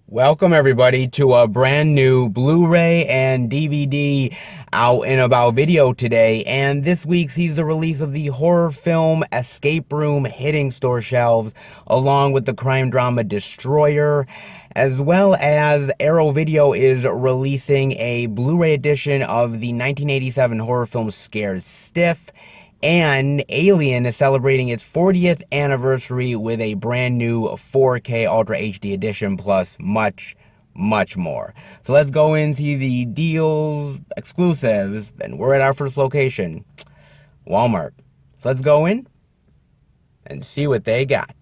Welcome everybody to a brand new Blu-ray and DVD out and about video today, and this week sees the release of the horror film Escape Room hitting store shelves along with the crime drama Destroyer, as well as Arrow Video is releasing a Blu-ray edition of the 1987 horror film Scared Stiff, and Alien is celebrating its 40th anniversary with a brand new 4K Ultra HD edition, plus much, much more. So let's go into the deals, exclusives, and we're at our first location, Walmart. So let's go in and see what they got.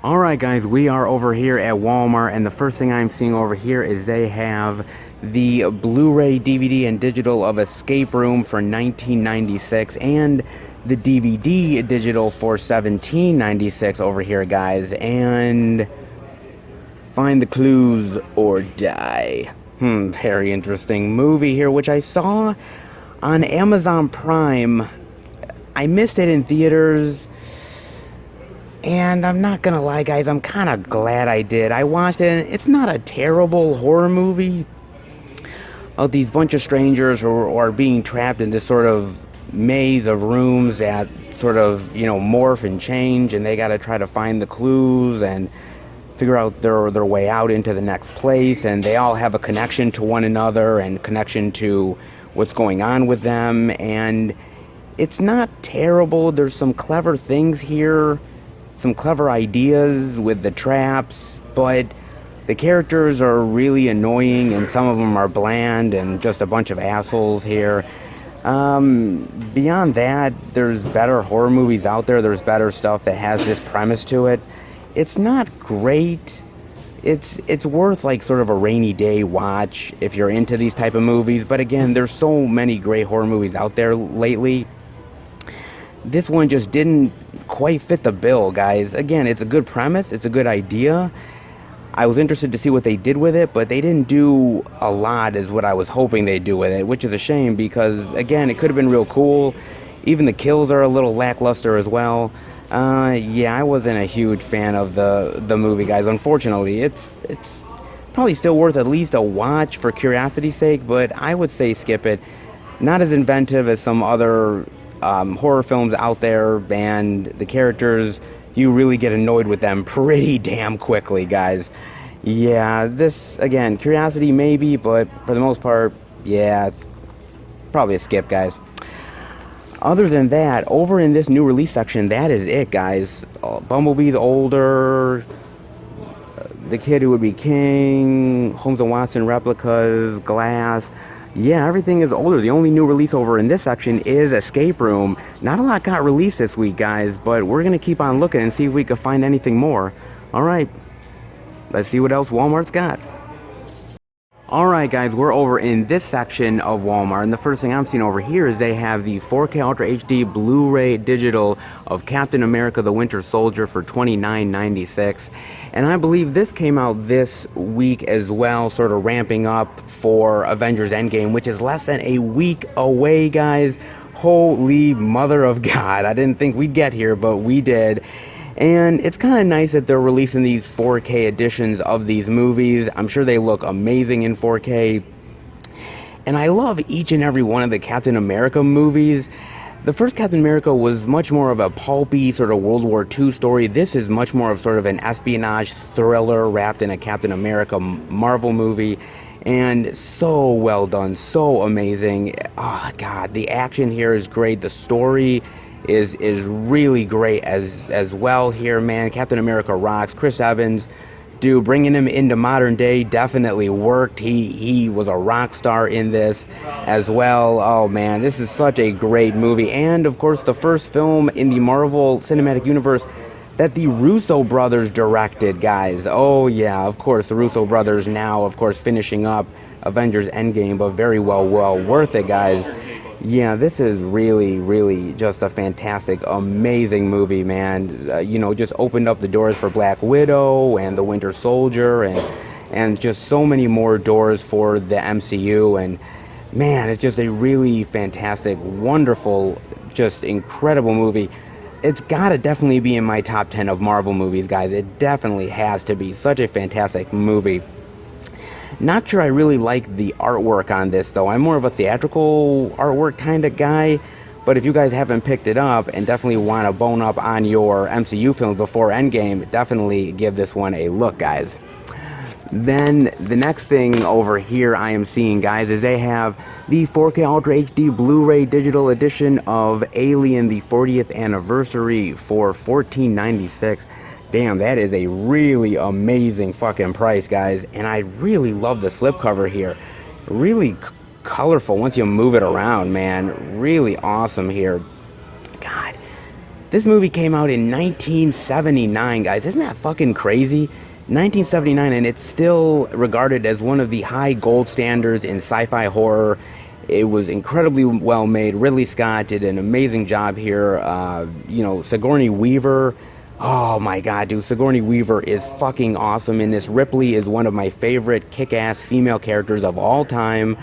Alright guys, we are over here at Walmart, and the first thing I'm seeing over here is they have the Blu-ray, DVD, and digital of Escape Room for $19.96 and the DVD digital for $17.96 over here, guys. And find the clues or die. Very interesting movie here, which I saw on Amazon Prime. I missed it in theaters, and I'm not gonna lie, guys, I'm kind of glad I did. I watched it, and it's not a terrible horror movie. These bunch of strangers who are being trapped in this sort of maze of rooms that sort of, morph and change, and they got to try to find the clues and figure out their way out into the next place, and they all have a connection to one another and connection to what's going on with them, and it's not terrible. There's some clever things here, some clever ideas with the traps, but the characters are really annoying, and some of them are bland and just a bunch of assholes here. Beyond that, there's better horror movies out there. There's better stuff that has this premise to it. It's not great. It's worth like sort of a rainy day watch if you're into these type of movies. But again, there's so many great horror movies out there lately. This one just didn't quite fit the bill, guys. Again, it's a good premise. It's a good idea. I was interested to see what they did with it, but they didn't do a lot as what I was hoping they'd do with it, which is a shame because, again, it could have been real cool. Even the kills are a little lackluster as well. Yeah, I wasn't a huge fan of the movie, guys. Unfortunately, it's probably still worth at least a watch for curiosity's sake, but I would say skip it. Not as inventive as some other horror films out there, and the characters, you really get annoyed with them pretty damn quickly, guys. Yeah, this, again, curiosity maybe, but for the most part, yeah, it's probably a skip, guys. Other than that, over in this new release section, that is it, guys. Bumblebee's older, The Kid Who Would Be King, Holmes and Watson replicas, Glass. Yeah, everything is older. The only new release over in this section is Escape Room. Not a lot got released this week, guys, but we're going to keep on looking and see if we can find anything more. Alright, let's see what else Walmart's got. Alright guys, we're over in this section of Walmart, and the first thing I'm seeing over here is they have the 4K Ultra HD Blu-ray digital of Captain America the Winter Soldier for $29.96. And I believe this came out this week as well, sort of ramping up for Avengers Endgame, which is less than a week away, guys. Holy mother of God, I didn't think we'd get here, but we did. And it's kind of nice that they're releasing these 4K editions of these movies. I'm sure they look amazing in 4K. And I love each and every one of the Captain America movies. The first Captain America was much more of a pulpy sort of World War II story. This is much more of sort of an espionage thriller wrapped in a Captain America Marvel movie. And so well done, so amazing. Oh God, the action here is great. The story is really great as well here, man. Captain America rocks. Chris Evans, dude, bringing him into modern day definitely worked. He was a rock star in this as well. Oh man, this is such a great movie, and of course the first film in the Marvel Cinematic Universe that the Russo brothers directed, guys. Oh yeah, of course, the Russo brothers now, of course, finishing up Avengers Endgame, but very well worth it, guys. Yeah, this is really just a fantastic, amazing movie, man. Just opened up the doors for Black Widow and the Winter Soldier, and just so many more doors for the MCU. And man, it's just a really fantastic, wonderful, just incredible movie. it's gotta definitely be in my top 10 of Marvel movies, guys. It definitely has to be. Such a fantastic movie. Not sure I really like the artwork on this, though. I'm more of a theatrical artwork kind of guy. But if you guys haven't picked it up and definitely want to bone up on your MCU films before Endgame, definitely give this one a look, guys. Then the next thing over here I am seeing, guys, is they have the 4K Ultra HD Blu-ray digital edition of Alien, the 40th anniversary for $14.96. Damn, that is a really amazing fucking price, guys. And I really love the slipcover here. Really colorful once you move it around, man. Really awesome here. God, this movie came out in 1979, guys. Isn't that fucking crazy? 1979, and it's still regarded as one of the high gold standards in sci-fi horror. It was incredibly well made. Ridley Scott did an amazing job here. Sigourney Weaver. Oh my god, dude. Sigourney Weaver is fucking awesome in this. Ripley is one of my favorite kick-ass female characters of all time.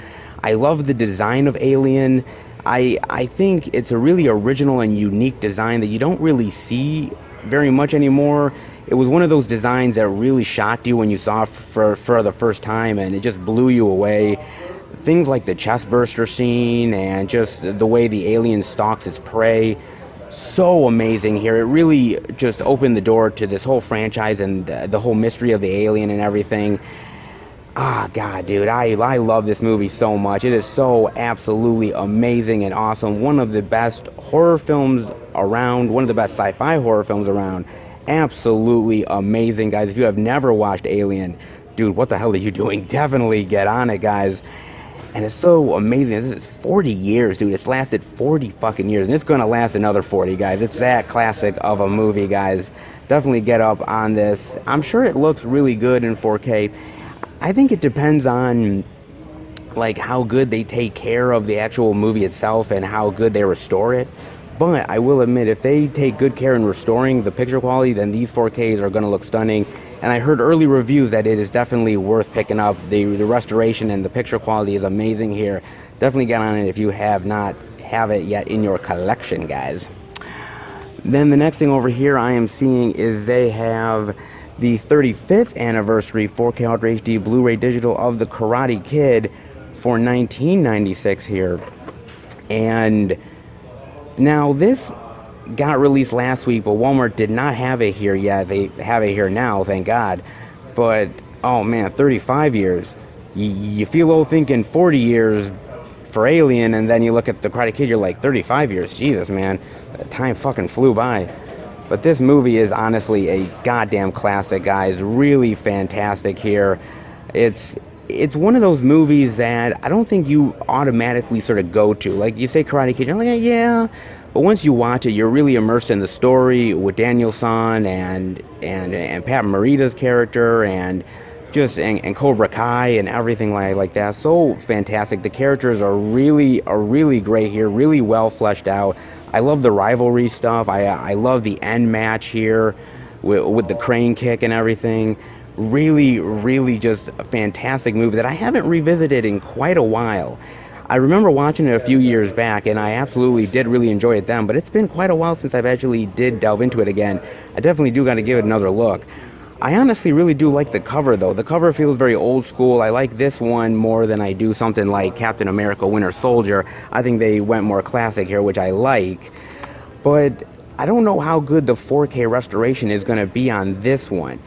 I love the design of Alien. I think it's a really original and unique design that you don't really see very much anymore. It was one of those designs that really shocked you when you saw it for the first time, and it just blew you away. Things like the chest burster scene and just the way the alien stalks its prey. So amazing here. It really just opened the door to this whole franchise and the whole mystery of the alien and everything. Ah, God, dude, I love this movie so much. It is so absolutely amazing and awesome. One of the best horror films around, one of the best sci-fi horror films around. Absolutely amazing, guys. If you have never watched Alien, dude, what the hell are you doing? Definitely get on it, guys. And it's so amazing. This is 40 years, dude. It's lasted 40 fucking years. And it's going to last another 40, guys. It's that classic of a movie, guys. Definitely get up on this. I'm sure it looks really good in 4K. I think it depends on like how good they take care of the actual movie itself and how good they restore it. But I will admit, if they take good care in restoring the picture quality, then these 4Ks are going to look stunning. And I heard early reviews that it is definitely worth picking up. The restoration and the picture quality is amazing here. Definitely get on it if you have not have it yet in your collection, guys. Then the next thing over here I am seeing is they have the 35th anniversary 4K Ultra HD Blu-ray digital of The Karate Kid for $19.96 here. And now this got released last week, but Walmart did not have it here yet. They have it here now, thank God. But, oh man, 35 years. You feel old thinking 40 years for Alien, and then you look at The Karate Kid, you're like, 35 years? Jesus, man. Time fucking flew by. But this movie is honestly a goddamn classic, guys. Really fantastic here. It's one of those movies that I don't think you automatically sort of go to. Like, you say Karate Kid, you're like, yeah. But once you watch it, you're really immersed in the story with Daniel-san and Pat Morita's character and Cobra Kai and everything like that. So fantastic. The characters are really great here, really well fleshed out. I love the rivalry stuff. I love the end match here with the crane kick and everything. Really just a fantastic movie that I haven't revisited in quite a while. I remember watching it a few years back, and I absolutely did really enjoy it then, but it's been quite a while since I've actually did delve into it again. I definitely do got to give it another look. I honestly really do like the cover, though. The cover feels very old school. I like this one more than I do something like Captain America Winter Soldier. I think they went more classic here, which I like. But I don't know how good the 4K restoration is going to be on this one.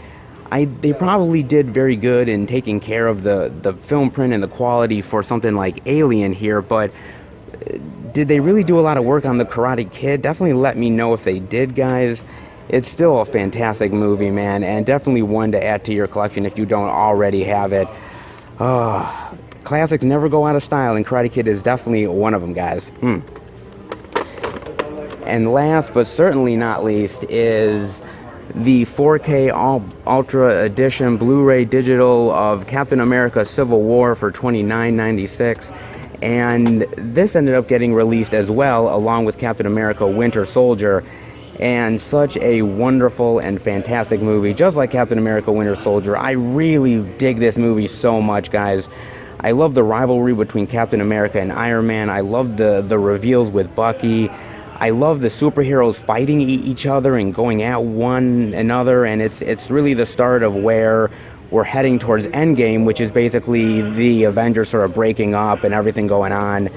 They probably did very good in taking care of the film print and the quality for something like Alien here, but did they really do a lot of work on The Karate Kid? Definitely let me know if they did, guys. It's still a fantastic movie, man, and definitely one to add to your collection if you don't already have it. Classics never go out of style, and Karate Kid is definitely one of them, guys. And last but certainly not least is the 4K Ultra Edition Blu-ray digital of Captain America Civil War for $29.96. And this ended up getting released as well, along with Captain America Winter Soldier. And such a wonderful and fantastic movie, just like Captain America Winter Soldier. I really dig this movie so much, guys. I love the rivalry between Captain America and Iron Man. I love the reveals with Bucky. I love the superheroes fighting each other and going at one another, and it's really the start of where we're heading towards Endgame, which is basically the Avengers sort of breaking up and everything going on.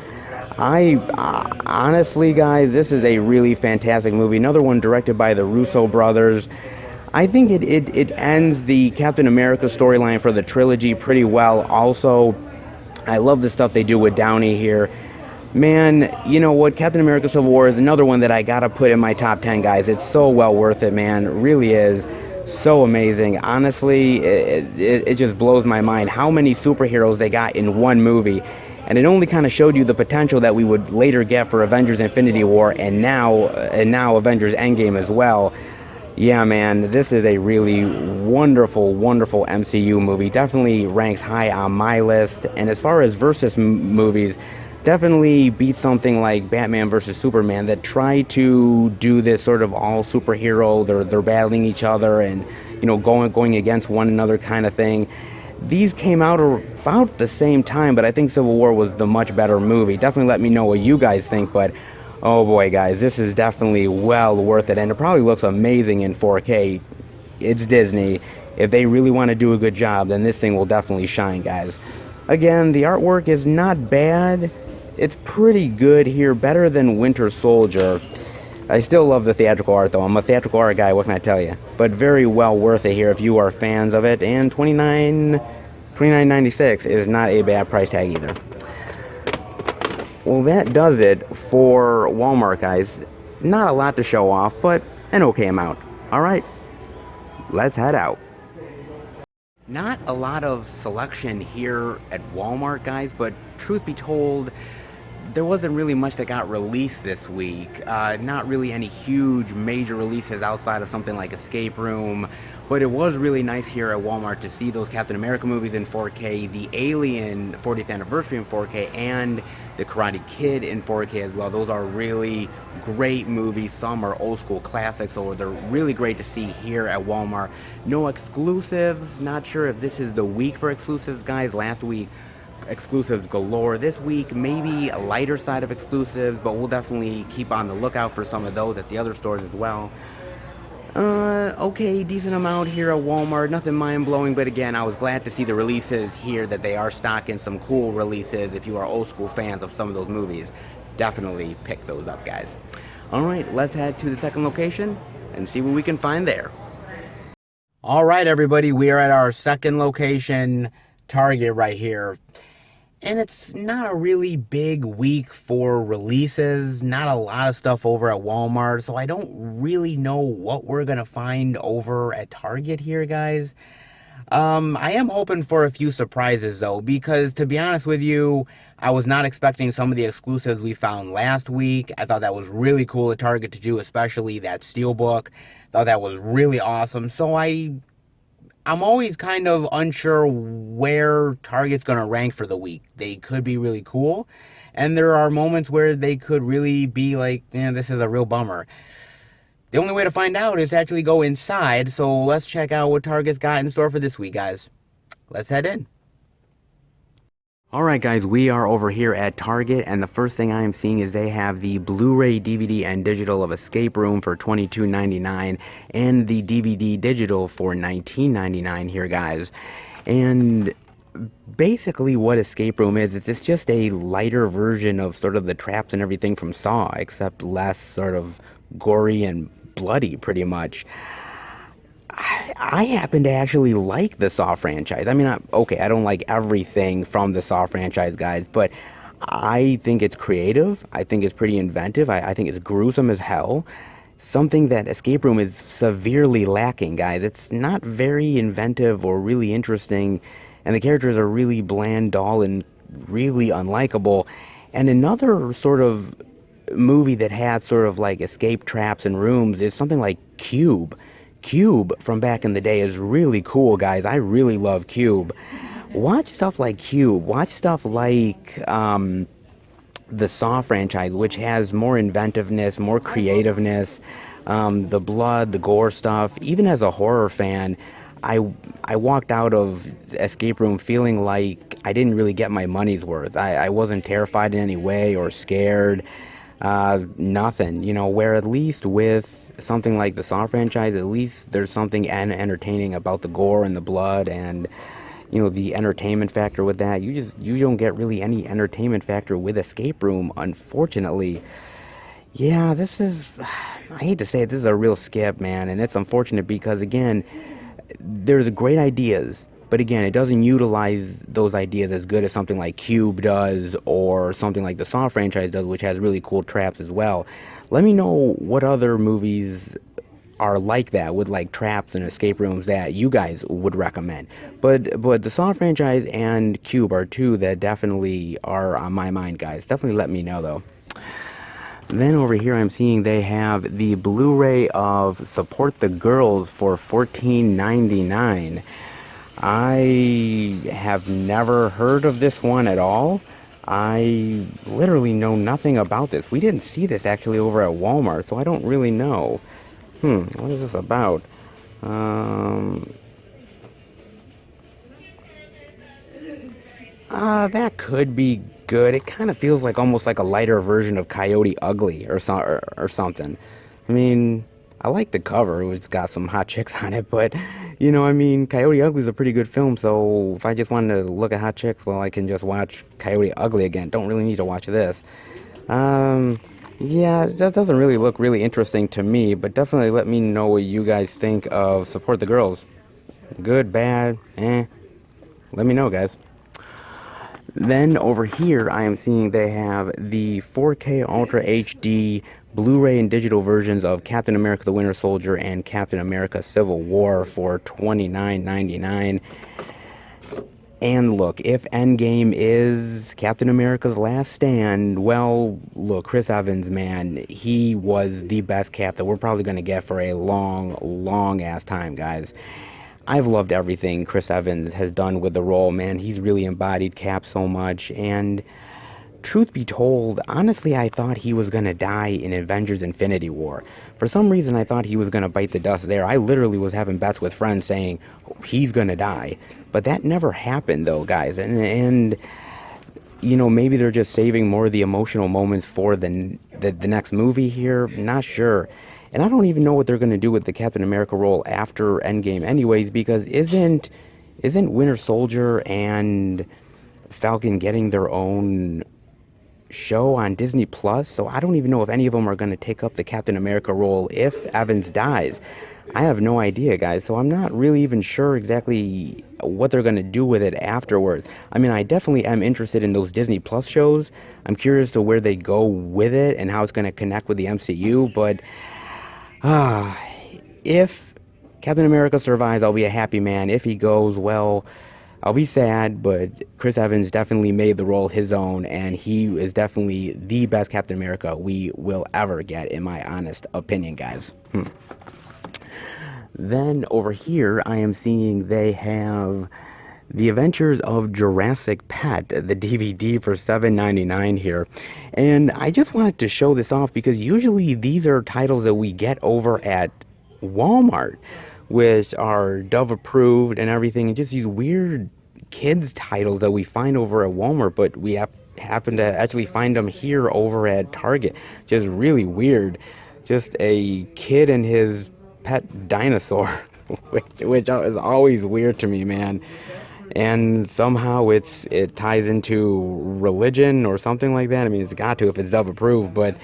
I honestly, guys, this is a really fantastic movie. Another one directed by the Russo brothers. I think it ends the Captain America storyline for the trilogy pretty well. Also, I love the stuff they do with Downey here. Man, you know what? Captain America Civil War is another one that I gotta put in my top 10, guys. It's so well worth it, man. It really is. So amazing. Honestly, it just blows my mind how many superheroes they got in one movie. And it only kind of showed you the potential that we would later get for Avengers Infinity War and now Avengers Endgame as well. Yeah, man, this is a really wonderful, wonderful MCU movie. Definitely ranks high on my list. And as far as versus movies, definitely beats something like Batman versus Superman that try to do this sort of all superhero. They're battling each other and going against one another kind of thing. These came out about the same time, but I think Civil War was the much better movie. Definitely let me know what you guys think, but oh boy, guys, this is definitely well worth it, and it probably looks amazing in 4K. It's Disney. If they really want to do a good job, then this thing will definitely shine, guys. Again, the artwork is not bad. It's pretty good here, better than Winter Soldier. I still love the theatrical art, though. I'm a theatrical art guy, what can I tell you? But very well worth it here if you are fans of it. And $29.96 is not a bad price tag either. Well, that does it for Walmart, guys. Not a lot to show off, but an okay amount. All right, let's head out. Not a lot of selection here at Walmart, guys, but truth be told, there wasn't really much that got released this week. Not really any huge major releases outside of something like Escape Room, but it was really nice here at Walmart to see those Captain America movies in 4K, the Alien 40th anniversary in 4K, and the Karate Kid in 4K as well. Those are really great movies. Some are old school classics, so they're really great to see here at Walmart. No exclusives. Not sure if this is the week for exclusives, guys. Last week, exclusives galore. This week, maybe a lighter side of exclusives, but we'll definitely keep on the lookout for some of those at the other stores as well. Okay, decent amount here at Walmart. Nothing mind-blowing, but again, I was glad to see the releases here, that they are stocking some cool releases. If you are old school fans of some of those movies, definitely pick those up, guys. Alright, let's head to the second location and see what we can find there. Alright, everybody, we are at our second location, Target right here. And it's not a really big week for releases, not a lot of stuff over at Walmart, so I don't really know what we're going to find over at Target here, guys. I am hoping for a few surprises, though, because to be honest with you, I was not expecting some of the exclusives we found last week. I thought that was really cool at Target to do, especially that Steelbook. Thought that was really awesome, so I'm always kind of unsure where Target's going to rank for the week. They could be really cool, and there are moments where they could really be like, this is a real bummer. The only way to find out is to actually go inside, so let's check out what Target's got in store for this week, guys. Let's head in. Alright, guys, we are over here at Target, and the first thing I am seeing is they have the Blu-ray, DVD, and digital of Escape Room for $22.99 and the DVD digital for $19.99 here, guys. And basically what Escape Room is it's just a lighter version of sort of the traps and everything from Saw, except less sort of gory and bloody, pretty much. I happen to actually like the Saw franchise. I mean, I don't like everything from the Saw franchise, guys, but I think it's creative. I think it's pretty inventive. I think it's gruesome as hell. Something that Escape Room is severely lacking, guys. It's not very inventive or really interesting, and the characters are really bland, dull, and really unlikable. And another sort of movie that has sort of like escape traps and rooms is something like Cube. Cube from back in the day is really cool, guys. I really love Cube. Watch stuff like Cube. Watch stuff like the Saw franchise, which has more inventiveness, more creativeness, the blood, the gore stuff. Even as a horror fan, I walked out of Escape Room feeling like I didn't really get my money's worth. I wasn't terrified in any way or scared. Nothing. Where at least with something like the Saw franchise, at least there's something entertaining about the gore and the blood and the entertainment factor with that. You don't get really any entertainment factor with Escape Room, unfortunately. Yeah, this is, I hate to say it, this is a real skip, man, and it's unfortunate because, again, there's great ideas, but again, it doesn't utilize those ideas as good as something like Cube does or something like the Saw franchise does, which has really cool traps as well. Let me know what other movies are like that with like traps and escape rooms that you guys would recommend. But the Saw franchise and Cube are two that definitely are on my mind, guys. Definitely let me know though. Then over here I'm seeing they have the Blu-ray of Support the Girls for $14.99. I have never heard of this one at all. I literally know nothing about this. We didn't see this actually over at Walmart, so I don't really know. What is this about? That could be good. It kind of feels like almost like a lighter version of Coyote Ugly or something. I mean, I like the cover. It's got some hot chicks on it, but Coyote Ugly is a pretty good film. So if I just wanted to look at hot chicks, well, I can just watch Coyote Ugly again. Don't really need to watch this. Yeah, that doesn't really look really interesting to me, but definitely let me know what you guys think of Support the Girls. Good, bad, eh? Let me know, guys. Then over here, I am seeing they have the 4K Ultra HD Blu-ray and digital versions of Captain America the Winter Soldier and Captain America Civil War for $29.99. And look, if Endgame is Captain America's last stand, well, look, Chris Evans, man, he was the best Cap that we're probably going to get for a long, long ass time, guys. I've loved everything Chris Evans has done with the role, man. He's really embodied Cap so much, and truth be told, honestly, I thought he was gonna die in Avengers Infinity War. For some reason, I thought he was gonna bite the dust there. I literally was having bets with friends saying, oh, he's gonna die. But that never happened, though, guys. And maybe they're just saving more of the emotional moments for the next movie here. Not sure. And I don't even know what they're going to do with the Captain America role after Endgame anyways, because isn't Winter Soldier and Falcon getting their own show on Disney Plus? So I don't even know if any of them are going to take up the Captain America role if Evans dies. I have no idea, guys, so I'm not really even sure exactly what they're going to do with it afterwards. I mean, I definitely am interested in those Disney Plus shows. I'm curious to where they go with it and how it's going to connect with the MCU, but if Captain America survives, I'll be a happy man. If he goes, well, I'll be sad, but Chris Evans definitely made the role his own, and he is definitely the best Captain America we will ever get, in my honest opinion, guys. Then over here, I am seeing they have The Adventures of Jurassic Pet, the DVD for $7.99 here. And I just wanted to show this off because usually these are titles that we get over at Walmart, which are Dove approved and everything, and just these weird kids titles that we find over at Walmart, but we happen to actually find them here over at Target. Just really weird. Just a kid and his pet dinosaur, which is always weird to me, man. And somehow it ties into religion or something like that. I mean, it's got to if it's Dove approved, but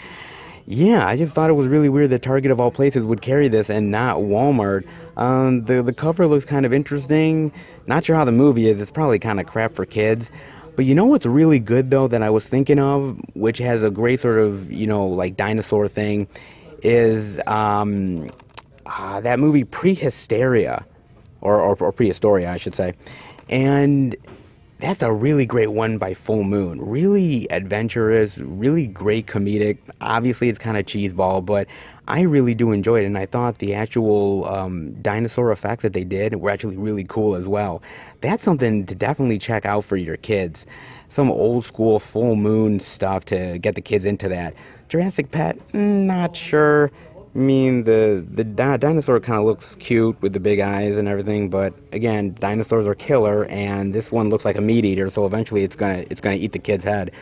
yeah, I just thought it was really weird that Target of all places would carry this and not Walmart. The cover looks kind of interesting. Not sure how the movie is. It's probably kind of crap for kids. But you know what's really good though that I was thinking of, which has a great sort of like dinosaur thing, is that movie Prehysteria, or Prehistoria, I should say. And that's a really great one by Full Moon. Really adventurous, really great comedic. Obviously, it's kind of cheeseball, but I really do enjoy it. And I thought the actual dinosaur effects that they did were actually really cool as well. That's something to definitely check out for your kids. Some old school Full Moon stuff to get the kids into that. Jurassic Pet, not sure. I mean, the dinosaur kind of looks cute with the big eyes and everything, but again, dinosaurs are killer, and this one looks like a meat eater, so eventually it's gonna eat the kid's head.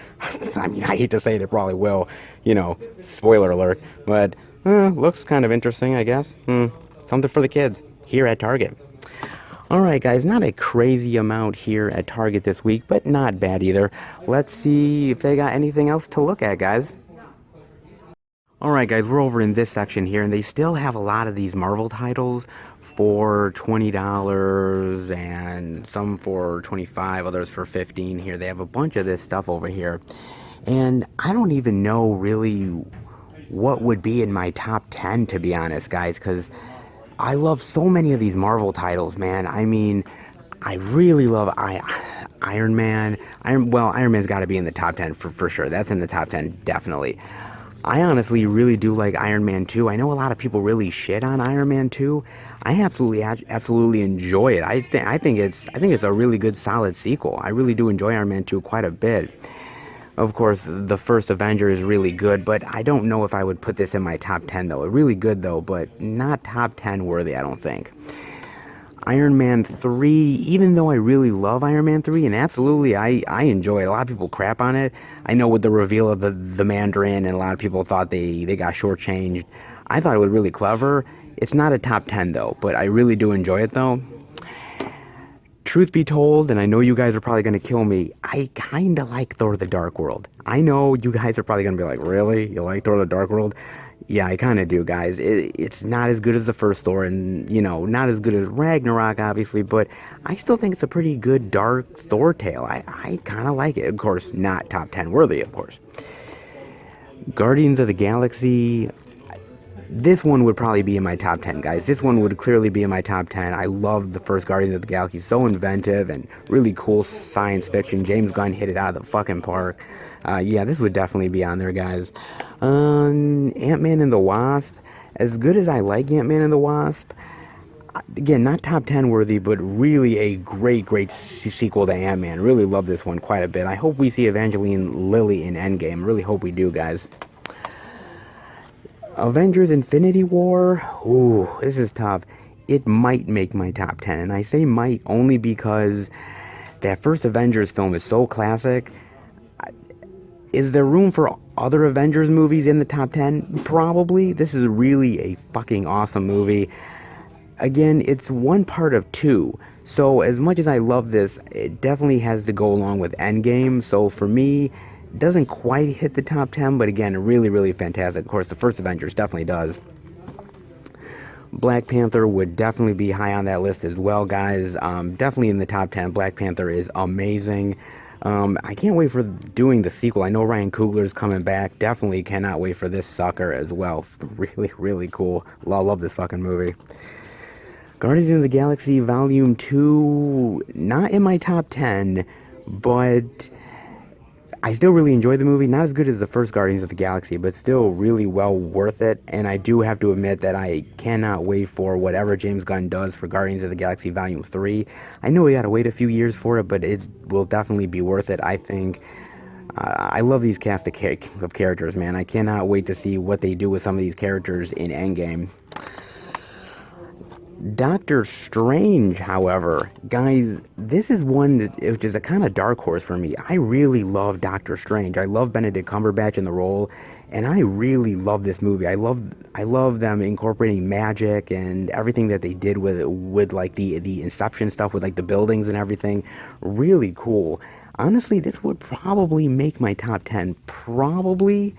I mean, I hate to say it, it probably will, you know, spoiler alert, but looks kind of interesting, I guess. Something for the kids here at Target. All right, guys, not a crazy amount here at Target this week, but not bad either. Let's see if they got anything else to look at, guys. Alright guys, we're over in this section here, and they still have a lot of these Marvel titles for $20 and some for 25, others for 15 here. They have a bunch of this stuff over here. And I don't even know really what would be in my top 10, to be honest, guys, because I love so many of these Marvel titles, man. I mean, I really love Iron Man. Iron Man's got to be in the top 10 for sure. That's in the top 10, definitely. I honestly really do like Iron Man 2. I know a lot of people really shit on Iron Man 2. I absolutely enjoy it. I think it's a really good solid sequel. I really do enjoy Iron Man 2 quite a bit. Of course, the first Avenger is really good, but I don't know if I would put this in my top 10 though. Really good though, but not top 10 worthy, I don't think. Iron Man 3, even though I really love Iron Man 3, and absolutely I enjoy it. A lot of people crap on it. I know with the reveal of the Mandarin, and a lot of people thought they got shortchanged. I thought it was really clever. It's not a top 10 though, but I really do enjoy it though. Truth be told, and I know you guys are probably going to kill me, I kind of like Thor the Dark World. I know you guys are probably going to be like, really? You like Thor the Dark World? Yeah, I kind of do, guys. It's not as good as the first Thor, and, you know, not as good as Ragnarok, obviously, but I still think it's a pretty good dark Thor tale. I kind of like it. Of course, not top 10 worthy, of course. Guardians of the Galaxy, this one would probably be in my top 10, guys. This one would clearly be in my top 10. I love the first Guardians of the Galaxy. So inventive and really cool science fiction. James Gunn hit it out of the fucking park. Yeah, this would definitely be on there, guys. Ant-Man and the Wasp. As good as I like Ant-Man and the Wasp, again, not top 10 worthy, but really a great sequel to Ant-Man. Really love this one quite a bit. I hope we see Evangeline Lilly in Endgame. Really hope we do, guys. Avengers Infinity War. Ooh, this is tough. It might make my top 10, and I say might only because that first Avengers film is so classic. Is there room for other Avengers movies in the top 10? Probably. This is really a fucking awesome movie. Again, it's one part of two. So as much as I love this, it definitely has to go along with Endgame. So for me, it doesn't quite hit the top 10, but again, really fantastic. Of course, the first Avengers definitely does. Black Panther would definitely be high on that list as well, guys. Definitely in the top 10. Black Panther is amazing. I can't wait for doing the sequel. I know Ryan Coogler's coming back. Definitely cannot wait for this sucker as well. Really cool. Love this fucking movie. Guardians of the Galaxy Volume 2, not in my top 10, but I still really enjoy the movie. Not as good as the first Guardians of the Galaxy, but still really well worth it. And I do have to admit that I cannot wait for whatever James Gunn does for Guardians of the Galaxy Volume 3. I know we gotta wait a few years for it, but it will definitely be worth it, I think. I love these cast of characters, man. I cannot wait to see what they do with some of these characters in Endgame. Doctor Strange, however, guys, this is one that which is a kind of dark horse for me. I really love Doctor Strange. I love Benedict Cumberbatch in the role, and I really love this movie. I love them incorporating magic and everything that they did with like the Inception stuff with like the buildings and everything. Really cool. Honestly, this would probably make my top 10. Probably.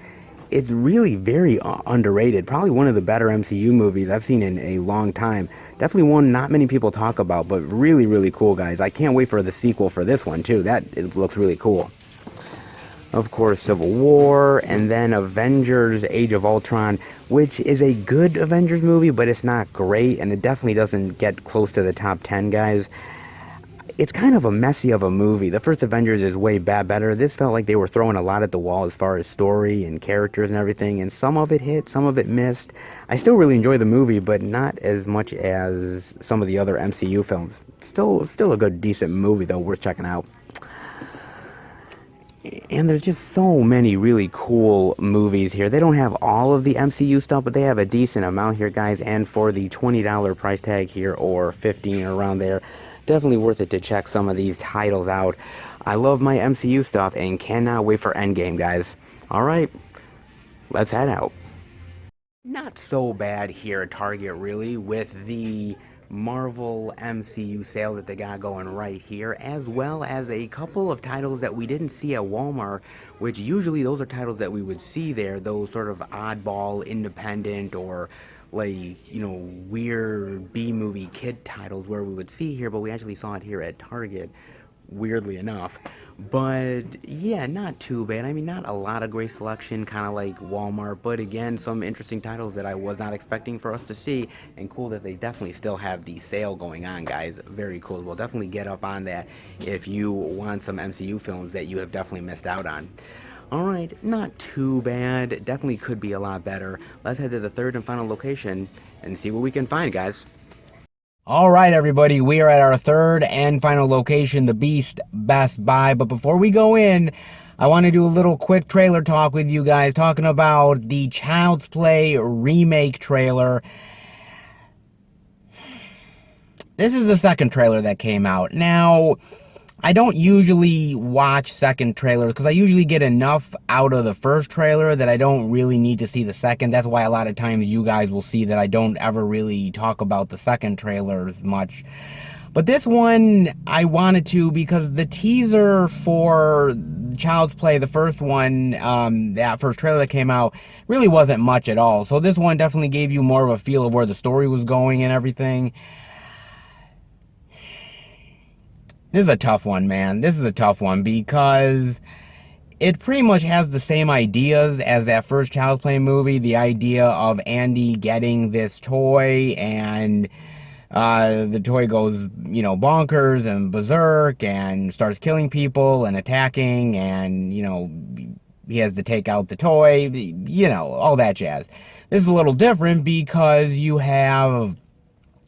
It's really very underrated. Probably one of the better MCU movies I've seen in a long time. Definitely one not many people talk about, but really cool, guys. I can't wait for the sequel for this one, too. It looks really cool. Of course, Civil War, and then Avengers Age of Ultron, which is a good Avengers movie, but it's not great, and it definitely doesn't get close to the top 10, guys. It's kind of a messy of a movie. The first Avengers is way better. This felt like they were throwing a lot at the wall as far as story and characters and everything, and some of it hit, some of it missed. I still really enjoy the movie, but not as much as some of the other MCU films. Still a good, decent movie, though, worth checking out. And there's just so many really cool movies here. They don't have all of the MCU stuff, but they have a decent amount here, guys. And for the $20 price tag here, or 15 or around there, definitely worth it to check some of these titles out. I love my MCU stuff and cannot wait for Endgame, guys. All right, let's head out. Not so bad here at Target, really, with the Marvel MCU sale that they got going right here, as well as a couple of titles that we didn't see at Walmart, which usually those are titles that we would see there, those sort of oddball, independent, or like, weird B-movie kid titles where we would see here, but we actually saw it here at Target, weirdly enough. But yeah, not too bad. I mean, not a lot of great selection, kind of like Walmart, but again, some interesting titles that I was not expecting for us to see, and cool that they definitely still have the sale going on, guys. Very cool. We'll definitely get up on that if you want some MCU films that you have definitely missed out on. Alright, not too bad. Definitely could be a lot better. Let's head to the third and final location and see what we can find, guys. All right, everybody, we are at our third and final location, the Beast Best Buy. But before we go in, I want to do a little quick trailer talk with you guys, talking about the Child's Play remake trailer. This is the second trailer that came out. Now, I don't usually watch second trailers because I usually get enough out of the first trailer that I don't really need to see the second. That's why a lot of times you guys will see that I don't ever really talk about the second trailers much. But this one, I wanted to, because the teaser for Child's Play, the first one, that first trailer that came out, really wasn't much at all. So this one definitely gave you more of a feel of where the story was going and everything. This is a tough one, man. This is a tough one because it pretty much has the same ideas as that first Child's Play movie. The idea of Andy getting this toy, and the toy goes, bonkers and berserk and starts killing people and attacking, and, he has to take out the toy, all that jazz. This is a little different because you have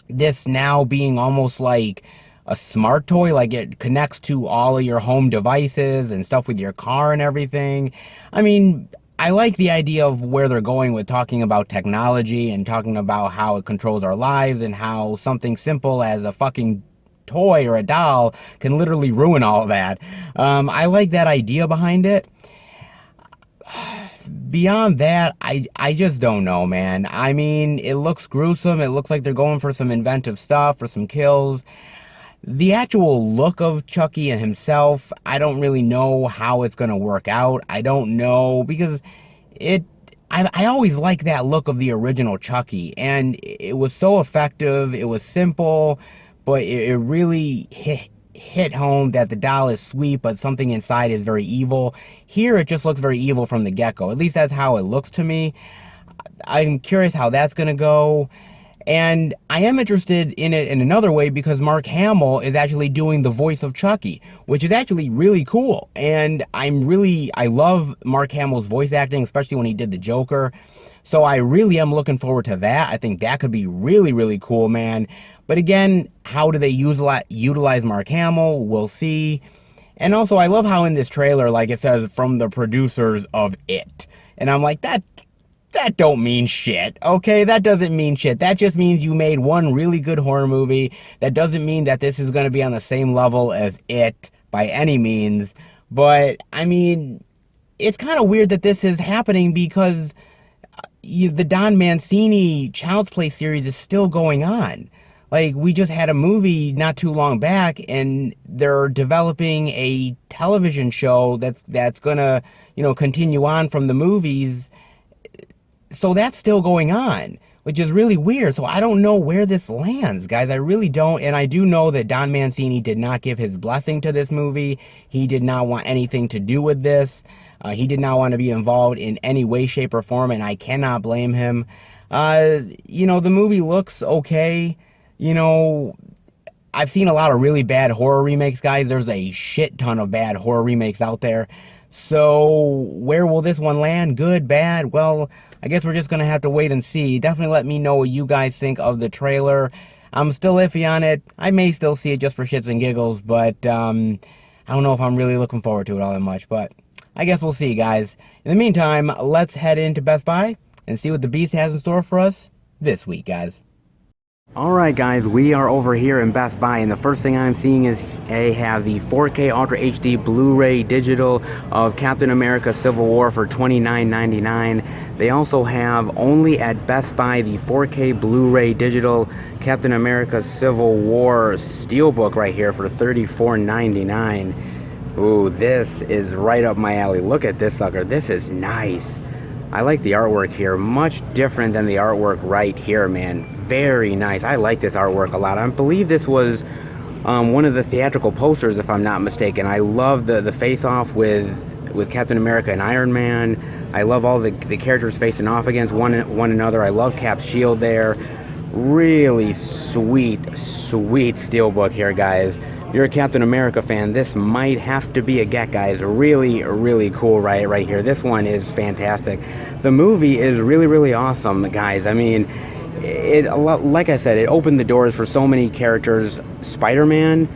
this now being almost like a smart toy, like it connects to all of your home devices and stuff with your car and everything. I mean, I like the idea of where they're going with talking about technology and talking about how it controls our lives, and how something simple as a fucking toy or a doll can literally ruin all of that. I like that idea behind it. Beyond that, I just don't know, man. I mean, it looks gruesome. It looks like they're going for some inventive stuff, for some kills. The actual look of Chucky and himself, I don't really know how it's going to work out. I don't know, because I always like that look of the original Chucky, and it was so effective. It was simple, but it really hit home that the doll is sweet, but something inside is very evil. Here, it just looks very evil from the get-go. At least that's how it looks to me. I'm curious how that's going to go. And I am interested in it in another way because Mark Hamill is actually doing the voice of Chucky, which is actually really cool. And I love Mark Hamill's voice acting, especially when he did the Joker. So I really am looking forward to that. I think that could be really, really cool, man. But again, how do they utilize Mark Hamill? We'll see. And also, I love how in this trailer, like, it says, from the producers of It. And I'm like, that don't mean shit, okay? That doesn't mean shit. That just means you made one really good horror movie. That doesn't mean that this is going to be on the same level as It by any means. But, I mean, it's kind of weird that this is happening because the Don Mancini Child's Play series is still going on. Like, we just had a movie not too long back, and they're developing a television show that's gonna, continue on from the movies. So that's still going on, which is really weird. So I don't know where this lands, guys. I really don't. And I do know that Don Mancini did not give his blessing to this movie. He did not want anything to do with this. He did not want to be involved in any way, shape, or form, and I cannot blame him. The movie looks okay. I've seen a lot of really bad horror remakes, guys. There's a shit ton of bad horror remakes out there. So where will this one land? Good, bad? Well, I guess we're just going to have to wait and see. Definitely let me know what you guys think of the trailer. I'm still iffy on it. I may still see it just for shits and giggles, but I don't know if I'm really looking forward to it all that much. But I guess we'll see, guys. In the meantime, let's head into Best Buy and see what the Beast has in store for us this week, guys. Alright guys, we are over here in Best Buy, and the first thing I'm seeing is they have the 4K Ultra HD Blu-ray digital of Captain America Civil War for $29.99. They also have, only at Best Buy, the 4K Blu-ray digital Captain America Civil War Steelbook right here for $34.99. Ooh, this is right up my alley. Look at this sucker. This is nice. I like the artwork here. Much different than the artwork right here, man. Very nice. I like this artwork a lot. I believe this was one of the theatrical posters, if I'm not mistaken. I love the face-off with Captain America and Iron Man. I love all the characters facing off against one another. I love Cap's shield there. Really sweet steelbook here, guys. If you're a Captain America fan, this might have to be a get, guys. Really cool right here. This one is fantastic. The movie is really awesome, guys. I mean, like I said, it opened the doors for so many characters. Spider-Man,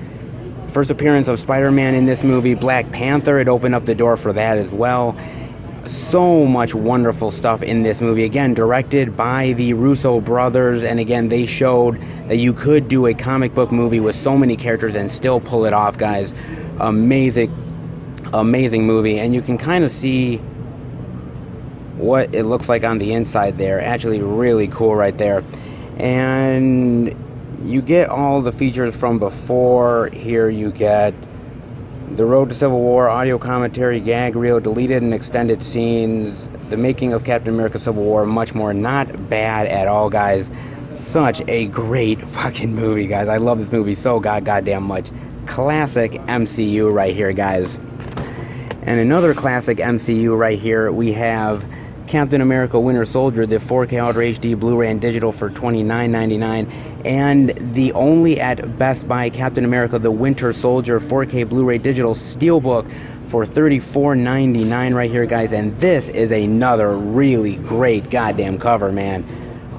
first appearance of Spider-Man in this movie. Black Panther, it opened up the door for that as well. So much wonderful stuff in this movie. Again, directed by the Russo brothers, and again, they showed that you could do a comic book movie with so many characters and still pull it off, guys. Amazing movie, and you can kind of see what it looks like on the inside there. Actually really cool right there. And you get all the features from before. Here you get the Road to Civil War, audio commentary, gag reel, deleted and extended scenes, the making of Captain America Civil War, much more. Not bad at all, guys. Such a great fucking movie, guys. I love this movie so goddamn much. Classic MCU right here, guys. And another classic MCU right here, we have Captain America Winter Soldier, the 4K Ultra HD Blu-ray and digital for $29.99, and the only at Best Buy Captain America the Winter Soldier 4K Blu-ray digital steelbook for $34.99 right here, guys. And this is another really great goddamn cover, man.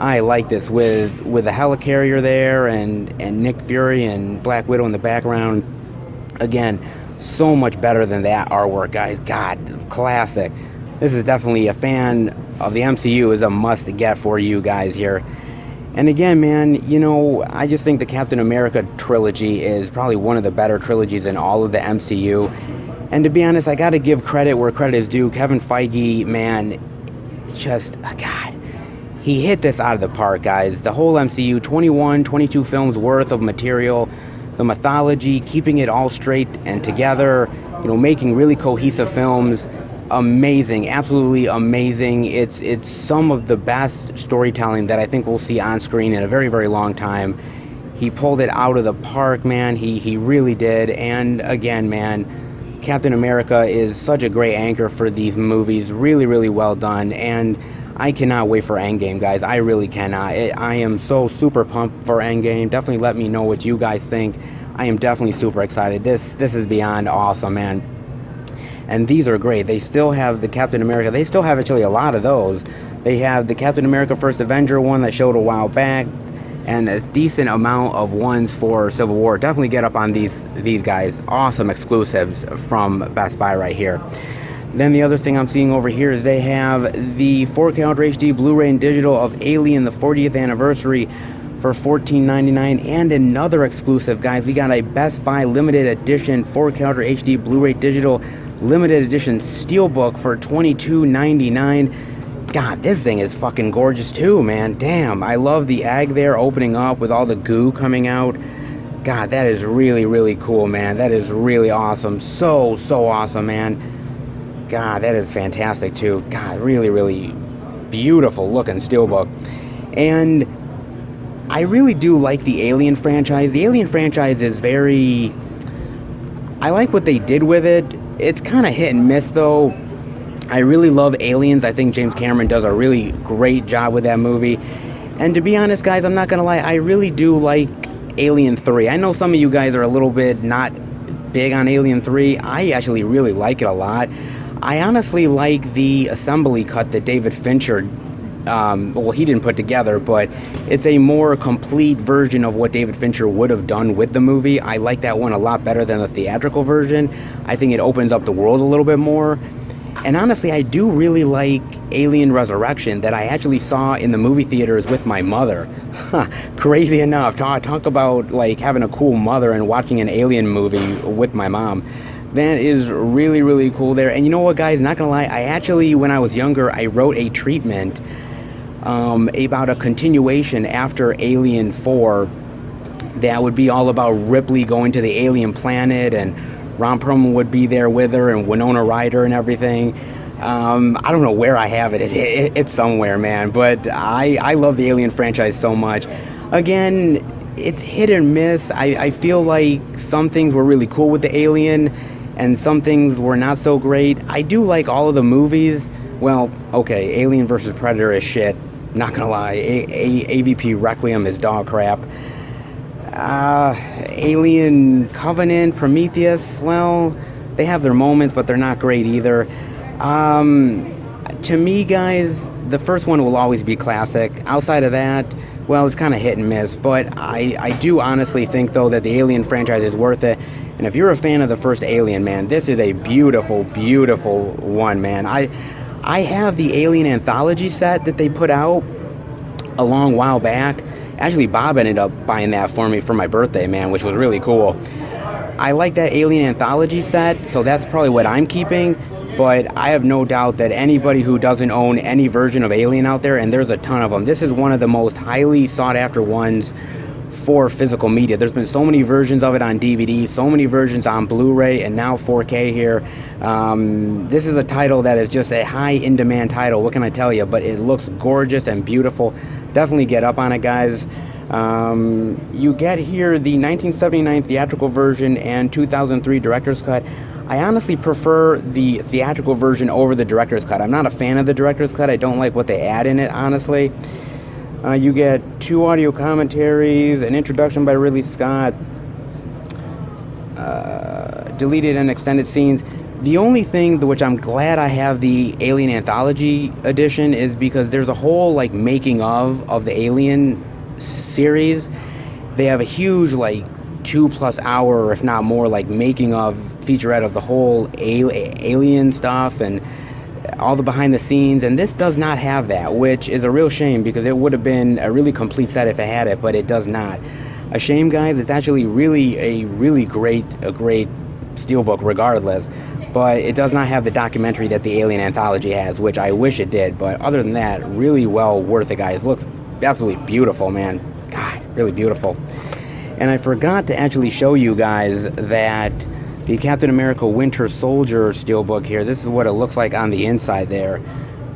I like this with the helicarrier there and Nick Fury and Black Widow in the background. Again, so much better than that artwork, guys. God, classic. This is definitely, a fan of the MCU is a must get for you guys here. And again, man, you know, I just think the Captain America trilogy is probably one of the better trilogies in all of the MCU. And to be honest, I gotta give credit where credit is due. Kevin Feige, man, just, God, he hit this out of the park, guys. The whole MCU, 22 films worth of material, the mythology, keeping it all straight and together, you know, making really cohesive films. Amazing, absolutely amazing. It's some of the best storytelling that I think we'll see on screen in a very long time. He pulled it out of the park, man. He really did. And again, man, Captain America is such a great anchor for these movies. Really well done. And I cannot wait for Endgame, guys. I really cannot. I am so super pumped for Endgame. Definitely let me know what you guys think. I am definitely super excited. This is beyond awesome, man. And these are great. They still have the Captain America. They still have actually a lot of those. They have the Captain America First Avenger one that showed a while back, and a decent amount of ones for Civil War. Definitely get up on these guys. Awesome exclusives from Best Buy right here. Then the other thing I'm seeing over here is they have the 4K Ultra HD Blu-ray and digital of Alien, the 40th anniversary for $14.99, and another exclusive, guys. We got a Best Buy limited edition 4K Ultra HD Blu-ray digital limited edition steelbook for $22.99. God, this thing is fucking gorgeous too, man. Damn, I love the egg there opening up with all the goo coming out. God, that is really cool, man. That is really awesome. So awesome, man. God, that is fantastic too. God, really beautiful looking steelbook. And I really do like the Alien franchise. The Alien franchise is very... I like what they did with it. It's kind of hit and miss, though. I really love Aliens. I think James Cameron does a really great job with that movie. And to be honest, guys, I'm not going to lie, I really do like Alien 3. I know some of you guys are a little bit not big on Alien 3. I actually really like it a lot. I honestly like the assembly cut that David Fincher well, he didn't put together, but it's a more complete version of what David Fincher would have done with the movie. I like that one a lot better than the theatrical version. I think it opens up the world a little bit more. And honestly, I do really like Alien Resurrection, that I actually saw in the movie theaters with my mother. Crazy enough, talk about like having a cool mother and watching an Alien movie with my mom. That is really, really cool there. And you know what, guys, not gonna lie, I actually, when I was younger, I wrote a treatment about a continuation after Alien 4 that would be all about Ripley going to the alien planet, and Ron Perlman would be there with her, and Winona Ryder and everything. I don't know where I have it. It's somewhere, man. But I love the Alien franchise so much. Again, it's hit and miss. I feel like some things were really cool with the Alien, and some things were not so great. I do like all of the movies. Well, okay, Alien vs. Predator is shit. Not gonna lie. AVP Requiem is dog crap. Alien Covenant, Prometheus, well, they have their moments, but they're not great either. To me, guys, the first one will always be classic. Outside of that, well, it's kind of hit and miss, but I do honestly think, though, that the Alien franchise is worth it. And if you're a fan of the first Alien, man, this is a beautiful, beautiful one, man. I have the Alien anthology set that they put out a long while back. Actually, Bob ended up buying that for me for my birthday, man, which was really cool. I like that Alien anthology set, so that's probably what I'm keeping. But I have no doubt that anybody who doesn't own any version of Alien out there, and there's a ton of them, this is one of the most highly sought after ones for physical media. There's been so many versions of it on DVD, so many versions on Blu-ray, and now 4K here. This is a title that is just a high in-demand title, what can I tell you? But it looks gorgeous and beautiful. Definitely get up on it, guys. You get here the 1979 theatrical version and 2003 director's cut. I honestly prefer the theatrical version over the director's cut. I'm not a fan of the director's cut. I don't like what they add in it, honestly. You get 2 audio commentaries, an introduction by Ridley Scott, deleted and extended scenes. The only thing which I'm glad I have the Alien Anthology edition is because there's a whole like making of the Alien series. They have a huge like 2+ hour, if not more, like making of featurette of the whole Alien stuff and all the behind the scenes, and this does not have that, which is a real shame because it would have been a really complete set if it had it, but it does not. A shame, guys. It's actually really a great steelbook regardless, but it does not have the documentary that the Alien Anthology has, which I wish it did. But other than that, really well worth it, guys. Looks absolutely beautiful, man. God, really beautiful. And I forgot to actually show you guys that the Captain America Winter Soldier steelbook here, this is what it looks like on the inside there.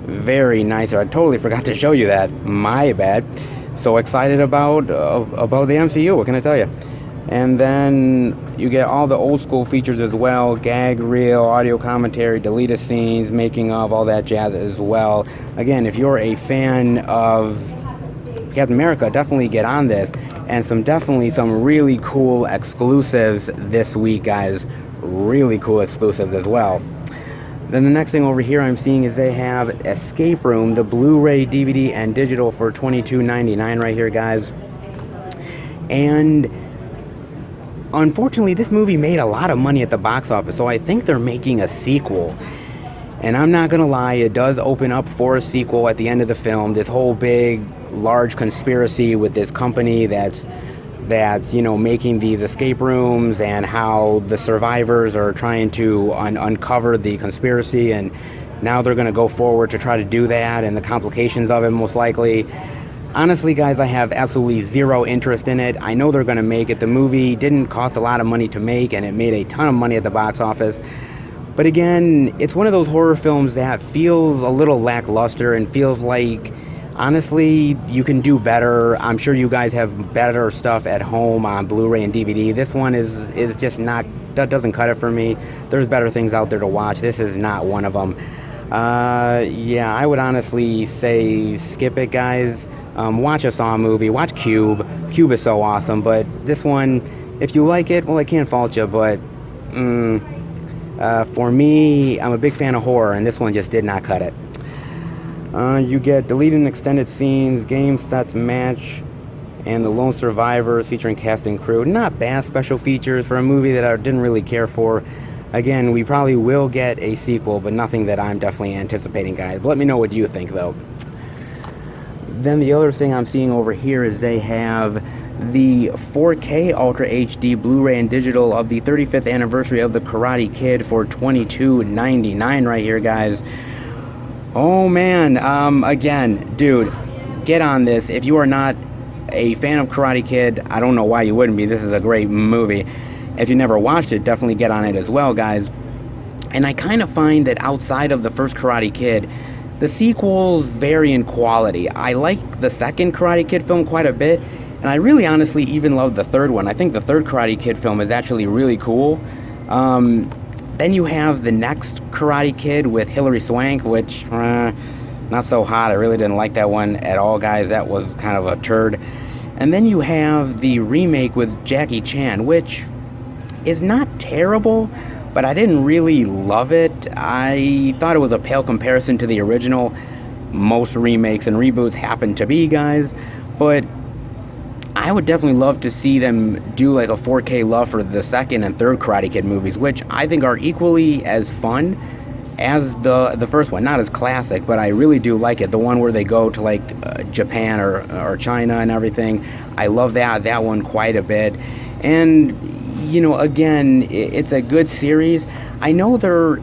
Very nice. I totally forgot to show you that. My bad. So excited about the MCU, what can I tell you? And then you get all the old school features as well. Gag reel, audio commentary, deleted scenes, making of, all that jazz as well. Again, if you're a fan of Captain America, definitely get on this. And definitely some really cool exclusives this week, guys. Really cool exclusives as well. Then the next thing over here I'm seeing is they have Escape Room, the Blu-ray, DVD, and digital for $22.99 right here, guys. And unfortunately, this movie made a lot of money at the box office, so I think they're making a sequel. And I'm not gonna lie, it does open up for a sequel at the end of the film. This whole big, large conspiracy with this company that's making these escape rooms, and how the survivors are trying to uncover the conspiracy, and now they're gonna go forward to try to do that, and the complications of it most likely. Honestly, guys, I have absolutely zero interest in it. I know they're gonna make it. The movie didn't cost a lot of money to make, and it made a ton of money at the box office. But again, it's one of those horror films that feels a little lackluster and feels like, honestly, you can do better. I'm sure you guys have better stuff at home on Blu-ray and DVD. This one is just not, that doesn't cut it for me. There's better things out there to watch. This is not one of them. Yeah, I would honestly say skip it, guys. Watch a Saw movie. Watch Cube. Cube is so awesome. But this one, if you like it, well, I can't fault you, but for me, I'm a big fan of horror, and this one just did not cut it. You get deleted and extended scenes, game sets, match, and The Lone Survivors featuring cast and crew. Not bad special features for a movie that I didn't really care for. Again, we probably will get a sequel, but nothing that I'm definitely anticipating, guys. But let me know what you think, though. Then the other thing I'm seeing over here is they have the 4K Ultra HD Blu-ray and digital of the 35th anniversary of the Karate Kid for $22.99 right here, guys. Oh man, again, dude, get on this. If you are not a fan of Karate Kid, I don't know why you wouldn't be. This is a great movie. If you never watched it, definitely get on it as well, guys. And I kind of find that outside of the first Karate Kid, the sequels vary in quality. I like the second Karate Kid film quite a bit, and I really honestly even love the third one. I think the third Karate Kid film is actually really cool. Then you have the next Karate Kid with Hilary Swank, which, not so hot. I really didn't like that one at all, guys. That was kind of a turd. And then you have the remake with Jackie Chan, which is not terrible, but I didn't really love it. I thought it was a pale comparison to the original. Most remakes and reboots happen to be, guys, but I would definitely love to see them do like a 4K love for the second and third Karate Kid movies, which I think are equally as fun as the first one. Not as classic, but I really do like it. The one where they go to like Japan or China and everything. I love that one quite a bit. And you know, again, it's a good series. I know they're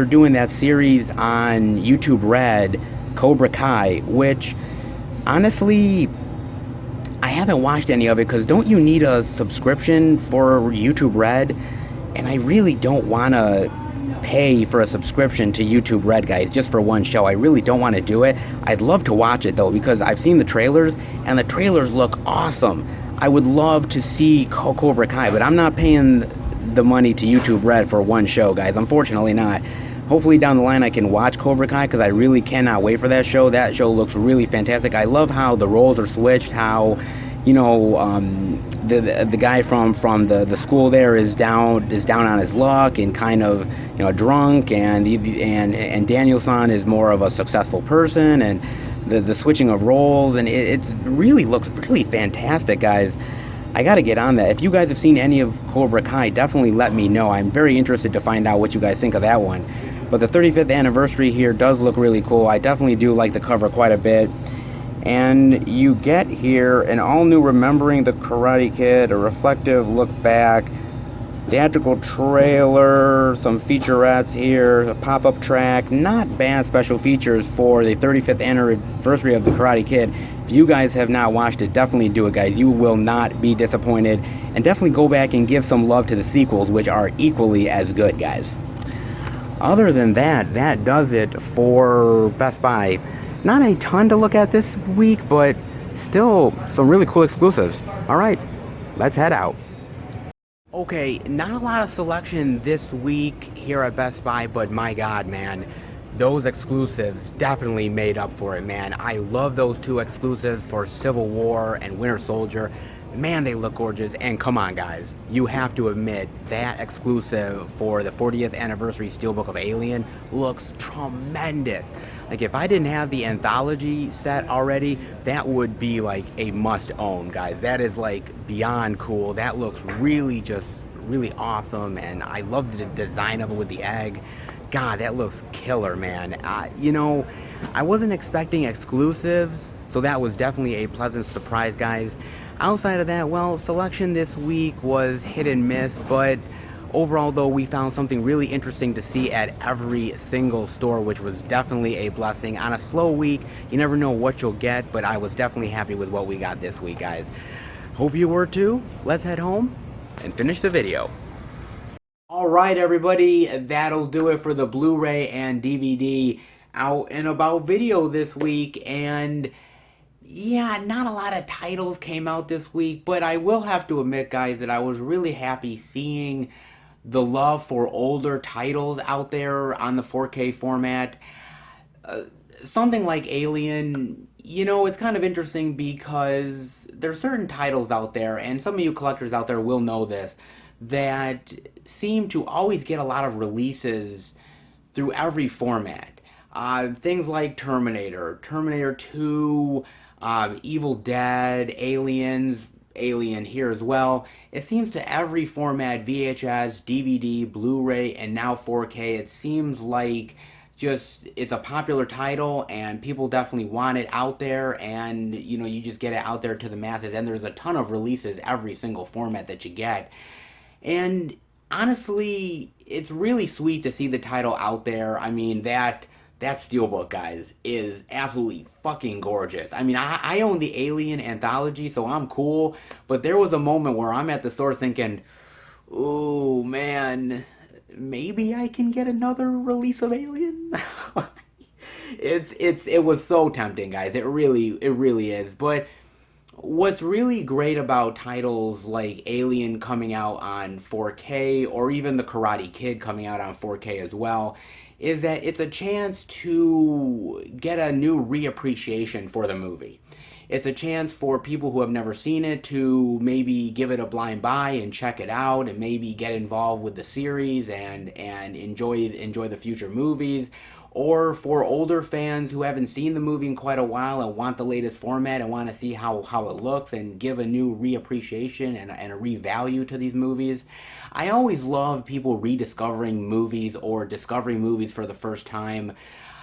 doing that series on YouTube Red, Cobra Kai, which honestly I haven't watched any of it because don't you need a subscription for YouTube Red? And I really don't want to pay for a subscription to YouTube Red, guys, just for one show. I really don't want to do it. I'd love to watch it though because I've seen the trailers and the trailers look awesome. I would love to see Cobra Kai, but I'm not paying the money to YouTube Red for one show, guys. Unfortunately not. Hopefully down the line I can watch Cobra Kai because I really cannot wait for that show. That show looks really fantastic. I love how the roles are switched, how, you know, the guy from the school there is down on his luck and kind of, you know, drunk, and Daniel-san is more of a successful person, and the switching of roles, and it's really looks really fantastic, guys. I gotta get on that. If you guys have seen any of Cobra Kai, definitely let me know. I'm very interested to find out what you guys think of that one. But the 35th anniversary here does look really cool. I definitely do like the cover quite a bit. And you get here an all-new Remembering the Karate Kid, a reflective look back, theatrical trailer, some featurettes here, a pop-up track. Not bad special features for the 35th anniversary of the Karate Kid. If you guys have not watched it, definitely do it, guys. You will not be disappointed. And definitely go back and give some love to the sequels, which are equally as good, guys. Other than that, that does it for Best Buy. Not a ton to look at this week, but still some really cool exclusives. All right, let's head out. Okay, not a lot of selection this week here at Best Buy, but my God, man, those exclusives definitely made up for it, man. I love those two exclusives for Civil War and Winter Soldier. Man, they look gorgeous. And come on, guys, you have to admit that exclusive for the 40th anniversary Steelbook of Alien looks tremendous. Like, if I didn't have the anthology set already, that would be like a must own, guys. That is like beyond cool. That looks really really awesome, and I love the design of it with the egg. God, that looks killer, man. You know, I wasn't expecting exclusives, so that was definitely a pleasant surprise, guys. Outside of that, well, selection this week was hit and miss, but overall, though, we found something really interesting to see at every single store, which was definitely a blessing. On a slow week, you never know what you'll get, but I was definitely happy with what we got this week, guys. Hope you were too. Let's head home and finish the video. Alright, everybody, that'll do it for the Blu-ray and DVD out and about video this week. And yeah, not a lot of titles came out this week, but I will have to admit, guys, that I was really happy seeing the love for older titles out there on the 4K format. Something like Alien, you know, it's kind of interesting because there's certain titles out there, and some of you collectors out there will know this, that seem to always get a lot of releases through every format. Things like Terminator 2, Evil Dead, Aliens, Alien here as well. It seems to every format, VHS, DVD, Blu-ray, and now 4K, it seems like just it's a popular title and people definitely want it out there, and you just get it out there to the masses, and there's a ton of releases every single format that you get. And honestly, it's really sweet to see the title out there. I mean, that steelbook, guys, is absolutely fucking gorgeous. I mean, I own the Alien anthology, so I'm cool. But there was a moment where I'm at the store thinking, "Ooh, man, maybe I can get another release of Alien." It was so tempting, guys. It really is. But what's really great about titles like Alien coming out on 4K, or even The Karate Kid coming out on 4K as well, is that it's a chance to get a new reappreciation for the movie. It's a chance for people who have never seen it to maybe give it a blind buy and check it out, and maybe get involved with the series and enjoy the future movies, or for older fans who haven't seen the movie in quite a while and want the latest format and want to see how it looks and give a new reappreciation and a revalue to these movies. I always love people rediscovering movies or discovering movies for the first time.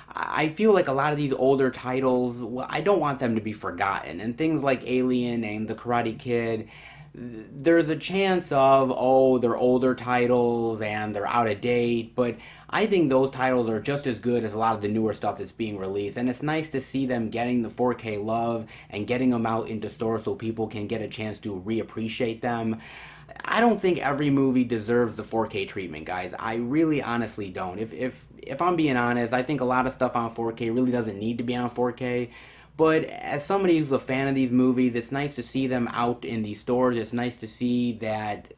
I feel like a lot of these older titles, well, I don't want them to be forgotten. And things like Alien and The Karate Kid, there's a chance of, oh, they're older titles and they're out of date, but I think those titles are just as good as a lot of the newer stuff that's being released, and it's nice to see them getting the 4K love and getting them out into stores so people can get a chance to reappreciate them. I don't think every movie deserves the 4K treatment, guys. I really honestly don't. If I'm being honest, I think a lot of stuff on 4K really doesn't need to be on 4K. But as somebody who's a fan of these movies, it's nice to see them out in these stores. It's nice to see that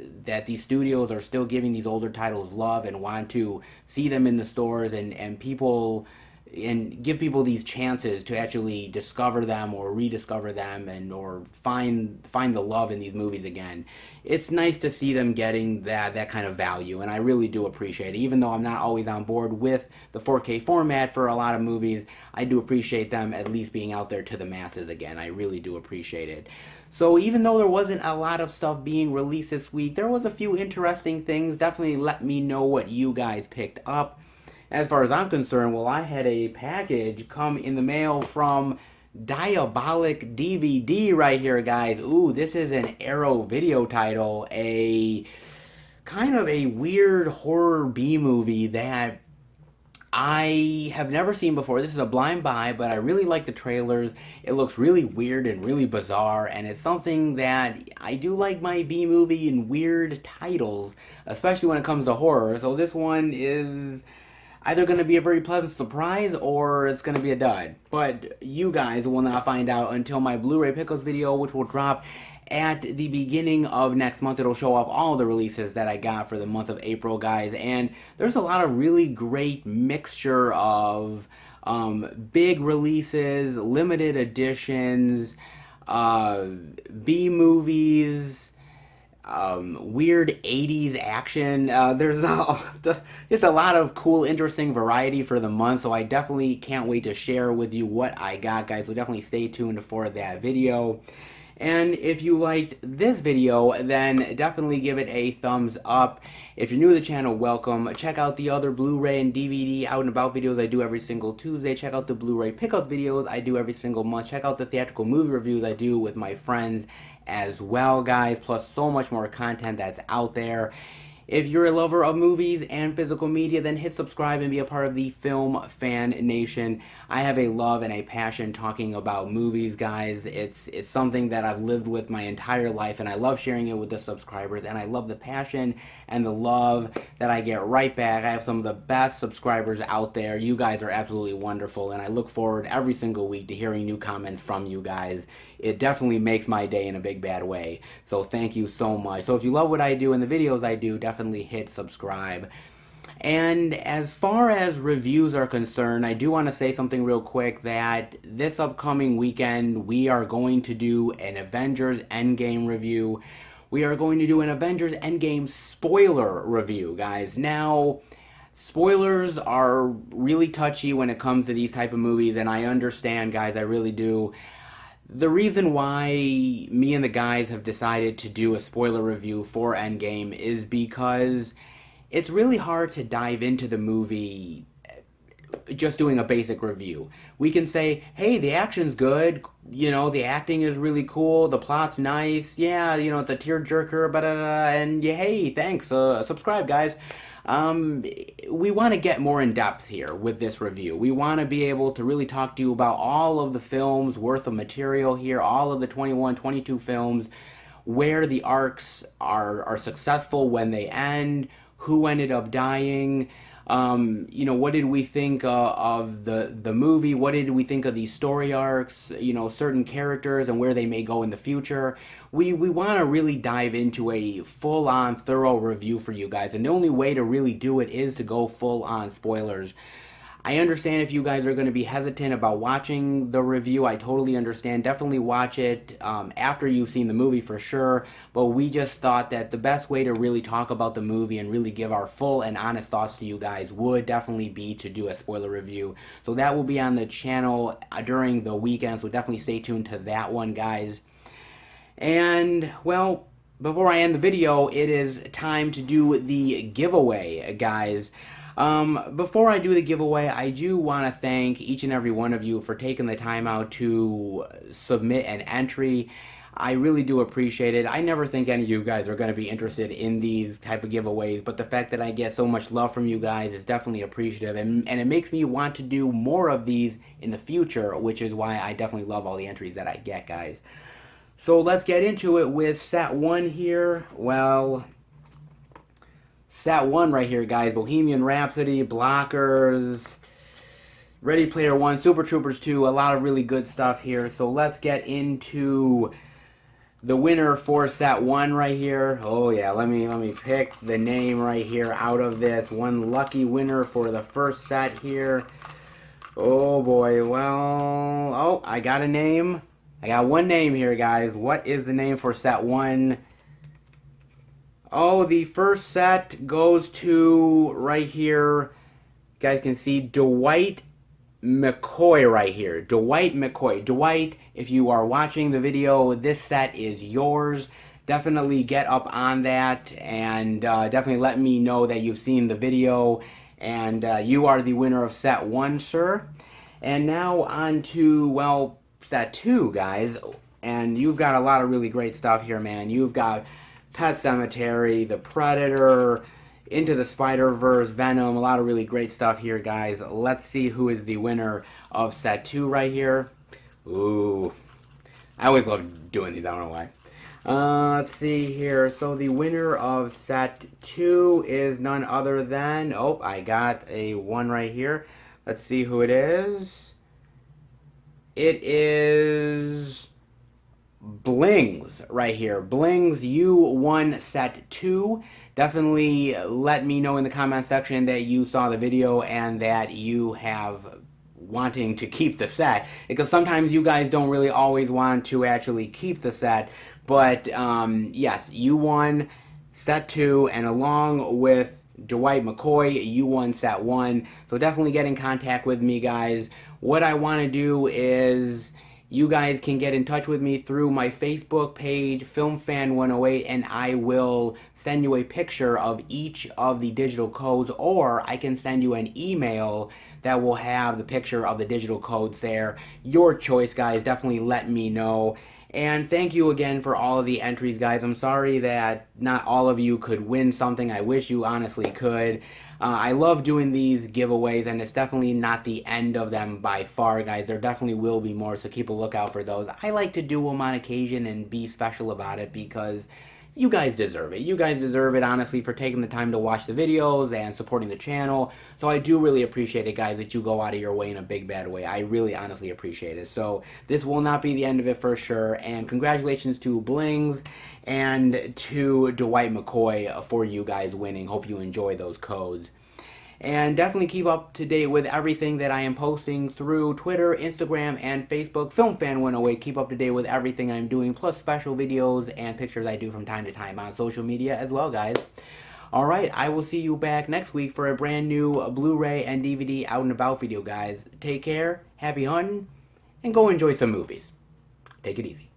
these studios are still giving these older titles love and want to see them in the stores, and people and give people these chances to actually discover them or rediscover them, and or find the love in these movies again. It's nice to see them getting that kind of value, and I really do appreciate it. Even though I'm not always on board with the 4K format for a lot of movies, I do appreciate them at least being out there to the masses again. I really do appreciate it. So even though there wasn't a lot of stuff being released this week, there was a few interesting things. Definitely let me know what you guys picked up. As far as I'm concerned, well, I had a package come in the mail from Diabolic DVD right here, guys. Ooh, this is an Arrow video title, a kind of a weird horror B movie that I have never seen before. This is a blind buy, but I really like the trailers. It looks really weird and really bizarre, and it's something that I do like my B movie and weird titles, especially when it comes to horror. So this one is either going to be a very pleasant surprise or it's going to be a dud. But you guys will not find out until my Blu-ray Pickles video, which will drop at the beginning of next month. It'll show off all the releases that I got for the month of April, guys. And there's a lot of really great mixture of big releases, limited editions, B movies, weird 80s action. There's just a lot of cool, interesting variety for the month, so I definitely can't wait to share with you what I got, guys. So definitely stay tuned for that video. And if you liked this video, then definitely give it a thumbs up. If you're new to the channel, welcome. Check out the other Blu-ray and DVD out and about videos I do every single Tuesday. Check out the Blu-ray pickup videos I do every single month. Check out the theatrical movie reviews I do with my friends as well, guys. Plus so much more content that's out there. If you're a lover of movies and physical media, then hit subscribe and be a part of the Film Fan Nation. I have a love and a passion talking about movies, guys. It's something that I've lived with my entire life, and I love sharing it with the subscribers, and I love the passion and the love that I get right back. I have some of the best subscribers out there. You guys are absolutely wonderful, and I look forward every single week to hearing new comments from you guys. It definitely makes my day in a big bad way. So thank you so much. So if you love what I do and the videos I do, definitely hit subscribe. And as far as reviews are concerned, I do want to say something real quick, that this upcoming weekend we are going to do an Avengers Endgame review. We are going to do an Avengers Endgame spoiler review, guys. Now, spoilers are really touchy when it comes to these type of movies, and I understand, guys, I really do. The reason why me and the guys have decided to do a spoiler review for Endgame is because it's really hard to dive into the movie just doing a basic review. We can say, hey, the action's good, the acting is really cool, the plot's nice, yeah, it's a tearjerker, and yeah, hey, thanks, subscribe, guys. Um, we want to get more in depth here with this review. We want to be able to really talk to you about all of the films worth of material here, all of the 21, 22 films, where the arcs are successful when they end, who ended up dying, what did we think of the movie? What did we think of these story arcs? Certain characters and where they may go in the future. We want to really dive into a full on, thorough review for you guys, and the only way to really do it is to go full on spoilers. I understand if you guys are going to be hesitant about watching the review. I totally understand. Definitely watch it after you've seen the movie for sure. But we just thought that the best way to really talk about the movie and really give our full and honest thoughts to you guys would definitely be to do a spoiler review. So that will be on the channel during the weekend. So definitely stay tuned to that one, guys. And, well, before I end the video, it is time to do the giveaway, guys. Before I do the giveaway, I do want to thank each and every one of you for taking the time out to submit an entry. I really do appreciate it. I never think any of you guys are going to be interested in these type of giveaways, but the fact that I get so much love from you guys is definitely appreciative, and it makes me want to do more of these in the future, which is why I definitely love all the entries that I get, guys. So let's get into it with set 1 here. Well, set 1 right here, guys. Bohemian Rhapsody, Blockers, Ready Player One, Super Troopers 2, a lot of really good stuff here. So let's get into the winner for set 1 right here. Oh yeah, let me pick the name right here out of this. One lucky winner for the first set here. Oh boy, well, oh, I got a name. I got one name here, guys. What is the name for set 1? Oh, the first set goes to right here. You guys can see Dwight McCoy right here. Dwight McCoy. Dwight, if you are watching the video, this set is yours. Definitely get up on that and definitely let me know that you've seen the video. And you are the winner of set 1, sir. And now on to, well, set 2, guys. And you've got a lot of really great stuff here, man. You've got Pet Sematary, The Predator, Into the Spider-Verse, Venom, a lot of really great stuff here, guys. Let's see who is the winner of set 2 right here. Ooh, I always love doing these, I don't know why. Let's see here. So the winner of set 2 is none other than, oh, I got a 1 right here. Let's see who it is. It is Blings right here. Blings, you won set 2. Definitely let me know in the comment section that you saw the video and that you have wanting to keep the set, because sometimes you guys don't really always want to actually keep the set. But yes, you won set 2, and along with Dwight McCoy, you won set 1. So definitely get in contact with me, guys. What I want to do is you guys can get in touch with me through my Facebook page, FilmFan108, and I will send you a picture of each of the digital codes, or I can send you an email that will have the picture of the digital codes there. Your choice, guys. Definitely let me know. And thank you again for all of the entries, guys. I'm sorry that not all of you could win something. I wish you honestly could. I love doing these giveaways, and it's definitely not the end of them by far, guys. There definitely will be more, so keep a lookout for those. I like to do them on occasion and be special about it because you guys deserve it. You guys deserve it, honestly, for taking the time to watch the videos and supporting the channel. So I do really appreciate it, guys, that you go out of your way in a big, bad way. I really, honestly appreciate it. So this will not be the end of it for sure. And congratulations to Blings and to Dwight McCoy for you guys winning. Hope you enjoy those codes. And definitely keep up to date with everything that I am posting through Twitter, Instagram, and Facebook. FilmFan108, keep up to date with everything I'm doing, plus special videos and pictures I do from time to time on social media as well, guys. Alright, I will see you back next week for a brand new Blu-ray and DVD out and about video, guys. Take care, happy hunting, and go enjoy some movies. Take it easy.